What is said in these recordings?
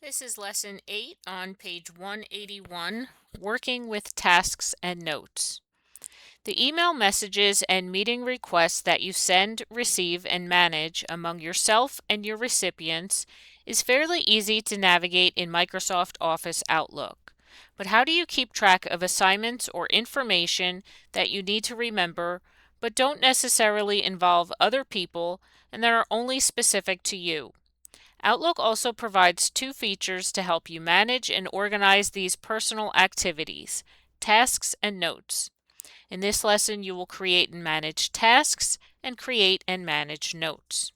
This is Lesson 8 on page 181, Working with Tasks and Notes. The email messages and meeting requests that you send, receive, and manage among yourself and your recipients is fairly easy to navigate in Microsoft Office Outlook. But how do you keep track of assignments or information that you need to remember but don't necessarily involve other people and that are only specific to you? Outlook also provides two features to help you manage and organize these personal activities, tasks and notes. In this lesson, you will create and manage tasks and create and manage notes.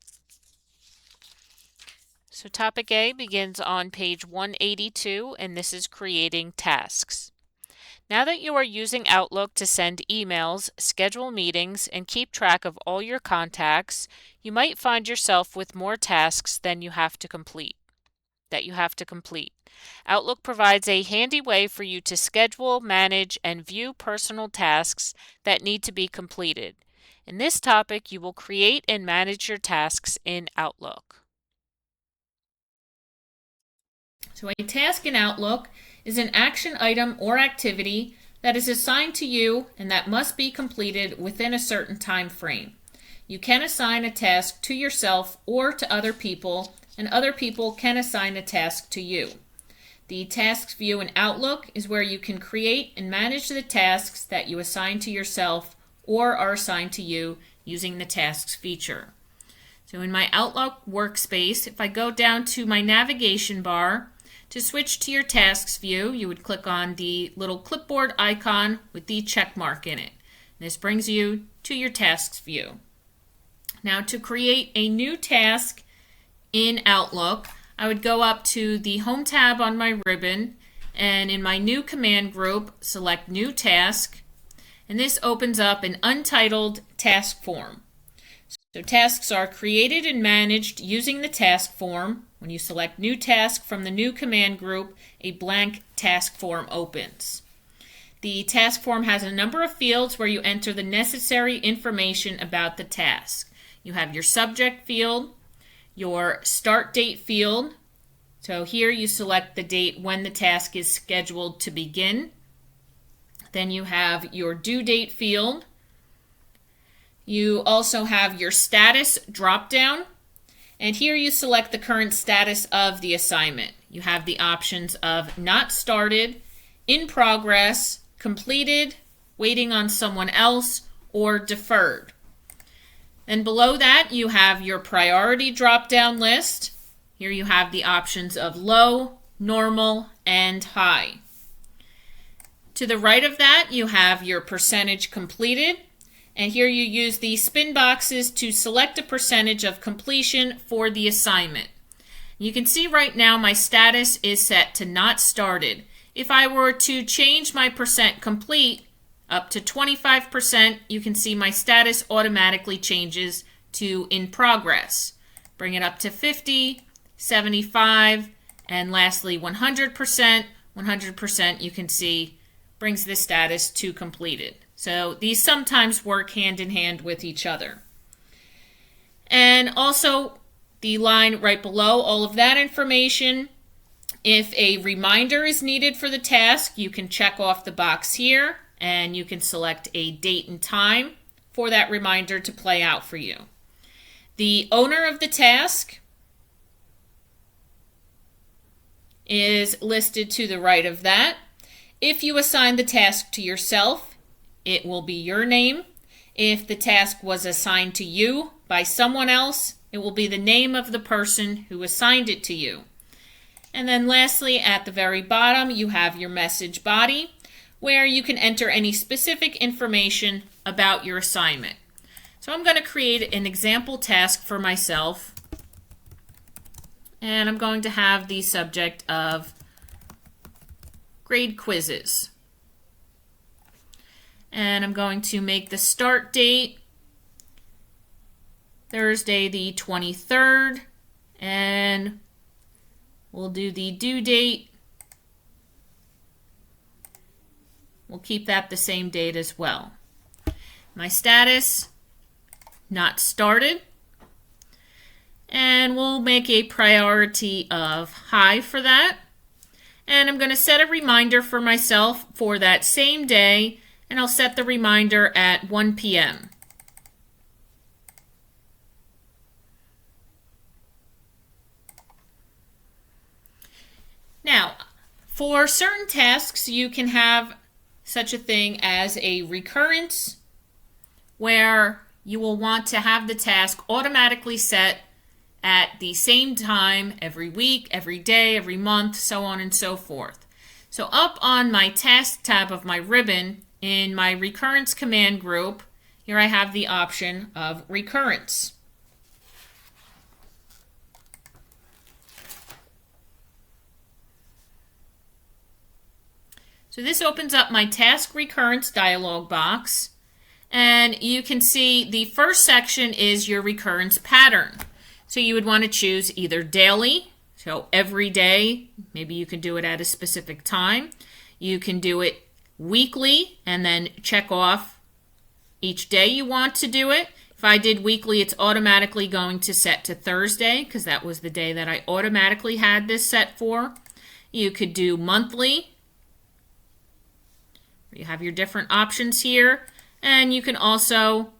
So topic A begins on page 182, and this is creating tasks. Now that you are using Outlook to send emails, schedule meetings, and keep track of all your contacts, you might find yourself with more tasks than you have to complete. Outlook provides a handy way for you to schedule, manage, and view personal tasks that need to be completed. In this topic, you will create and manage your tasks in Outlook. So a task in Outlook is an action item or activity that is assigned to you and that must be completed within a certain time frame. You can assign a task to yourself or to other people, and other people can assign a task to you. The Tasks view in Outlook is where you can create and manage the tasks that you assign to yourself or are assigned to you using the Tasks feature. So in my Outlook workspace, if I go down to my navigation bar, to switch to your Tasks view, you would click on the little clipboard icon with the check mark in it. This brings you to your Tasks view. Now to create a new task in Outlook, I would go up to the Home tab on my ribbon, and in my new command group, select New Task, and this opens up an untitled task form. So tasks are created and managed using the task form. When you select New Task from the new command group, a blank task form opens. The task form has a number of fields where you enter the necessary information about the task. You have your subject field, your start date field. So here you select the date when the task is scheduled to begin. Then you have your due date field. You also have your status drop-down, and here you select the current status of the assignment. You have the options of not started, in progress, completed, waiting on someone else, or deferred. And below that you have your priority drop-down list. Here you have the options of low, normal, and high. To the right of that you have your percentage completed. And here you use the spin boxes to select a percentage of completion for the assignment. You can see right now my status is set to not started. If I were to change my percent complete up to 25%, you can see my status automatically changes to in progress. Bring it up to 50, 75, and lastly 100%. 100% you can see brings the status to completed. So these sometimes work hand in hand with each other. And also the line right below all of that information, if a reminder is needed for the task, you can check off the box here and you can select a date and time for that reminder to play out for you. The owner of the task is listed to the right of that. If you assign the task to yourself, it will be your name. If the task was assigned to you by someone else, it will be the name of the person who assigned it to you. And then lastly, at the very bottom, you have your message body, where you can enter any specific information about your assignment. So I'm going to create an example task for myself, and I'm going to have the subject of grade quizzes. And I'm going to make the start date Thursday the 23rd, and we'll do the due date. We'll keep that the same date as well. My status, not started. And we'll make a priority of high for that. And I'm going to set a reminder for myself for that same day, and I'll set the reminder at 1 p.m. Now, for certain tasks, you can have such a thing as a recurrence, where you will want to have the task automatically set at the same time every week, every day, every month, so on and so forth. So up on my task tab of my ribbon, in my recurrence command group, here I have the option of recurrence. So this opens up my task recurrence dialog box, and you can see the first section is your recurrence pattern. So you would want to choose either daily, so every day, maybe you can do it at a specific time. You can do it weekly and then check off each day you want to do it. If I did weekly, it's automatically going to set to Thursday because that was the day that I automatically had this set for. You could do monthly. You have your different options here, and you can also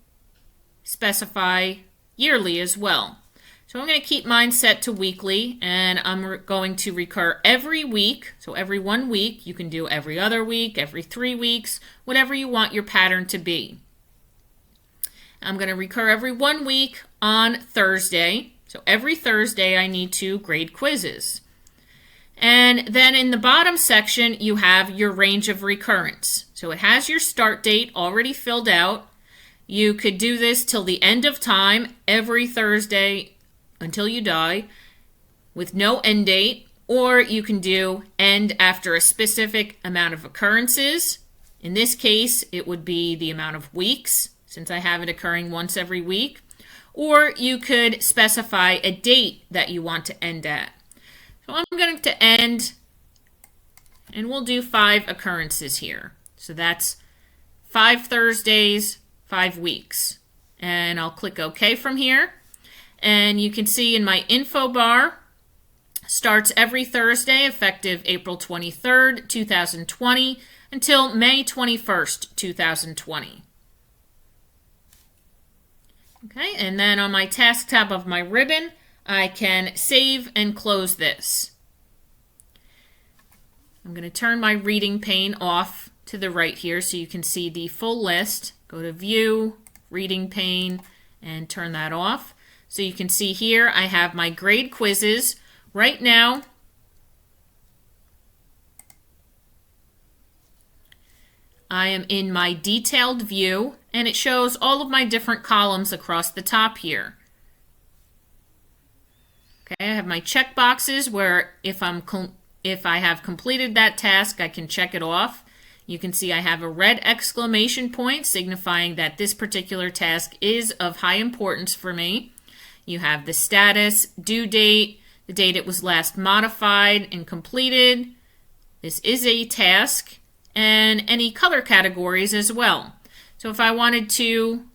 specify yearly as well. So I'm going to keep mine set to weekly, and I'm going to recur every week. So every 1 week, you can do every other week, every 3 weeks, whatever you want your pattern to be. I'm going to recur every 1 week on Thursday. So every Thursday, I need to grade quizzes. And then in the bottom section, you have your range of recurrence. So it has your start date already filled out. You could do this till the end of time, every Thursday until you die, with no end date, or you can do end after a specific amount of occurrences. In this case, it would be the amount of weeks, since I have it occurring once every week. Or you could specify a date that you want to end at. So I'm going to end, and we'll do 5 occurrences here. So that's 5 Thursdays, 5 weeks. And I'll click OK from here. And you can see in my info bar, starts every Thursday, effective April 23rd, 2020, until May 21st, 2020. Okay, and then on my task tab of my ribbon, I can save and close this. I'm going to turn my reading pane off to the right here so you can see the full list. Go to View, Reading Pane, and turn that off. So you can see here I have my grade quizzes. Right now, I am in my detailed view, and it shows all of my different columns across the top here. Okay, I have my check boxes where if I have completed that task, I can check it off. You can see I have a red exclamation point signifying that this particular task is of high importance for me. You have the status, due date, the date it was last modified and completed. This is a task, and any color categories as well. So if I wanted to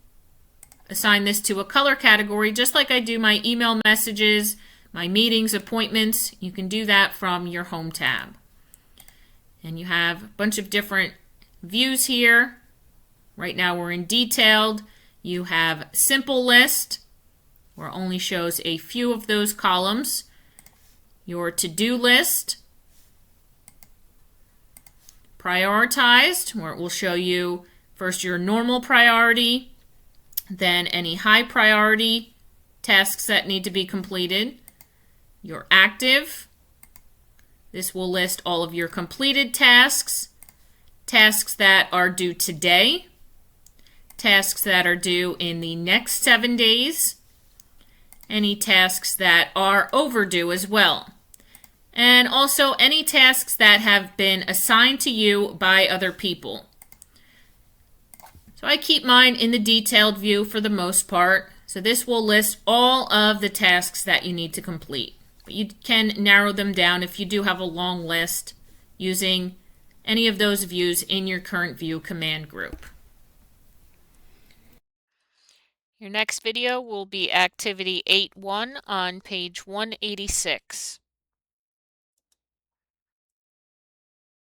assign this to a color category, just like I do my email messages, my meetings, appointments, you can do that from your Home tab. And you have a bunch of different views here. Right now we're in detailed. You have simple list, where it only shows a few of those columns. Your to-do list. Prioritized, where it will show you first your normal priority, then any high priority tasks that need to be completed. Your active. This will list all of your completed tasks, tasks that are due today, tasks that are due in the next 7 days, any tasks that are overdue as well, and also any tasks that have been assigned to you by other people. So I keep mine in the detailed view for the most part. So this will list all of the tasks that you need to complete. But you can narrow them down if you do have a long list using any of those views in your current view command group. Your next video will be Activity 8.1 on page 186.